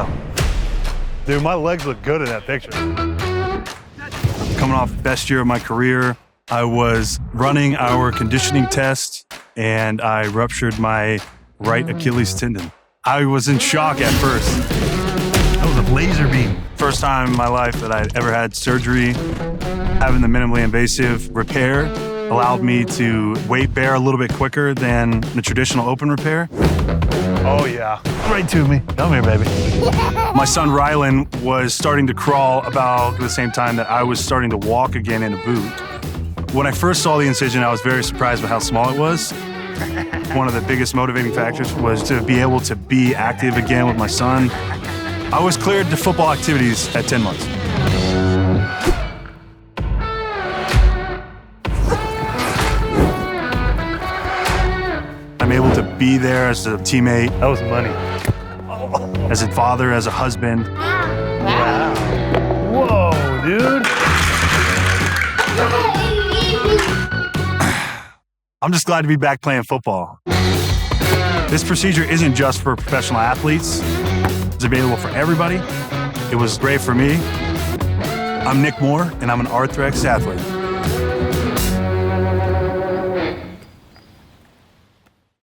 go. Dude, my legs look good in that picture. Coming off best year of my career, I was running our conditioning test and I ruptured my right Achilles tendon. I was in shock at first. That was a laser beam. First time in my life that I'd ever had surgery. Having the minimally invasive repair allowed me to weight bear a little bit quicker than the traditional open repair. Oh yeah, right to me. Come here, baby. My son Rylan was starting to crawl about the same time that I was starting to walk again in a boot. When I first saw the incision, I was very surprised by how small it was. One of the biggest motivating factors was to be able to be active again with my son. I was cleared to football activities at 10 months. I'm able to be there as a teammate, That was money. as a father, as a husband. Wow. Whoa, dude. I'm just glad to be back playing football. This procedure isn't just for professional athletes. It's available for everybody. It was great for me. I'm Nick Moore, and I'm an Arthrex athlete.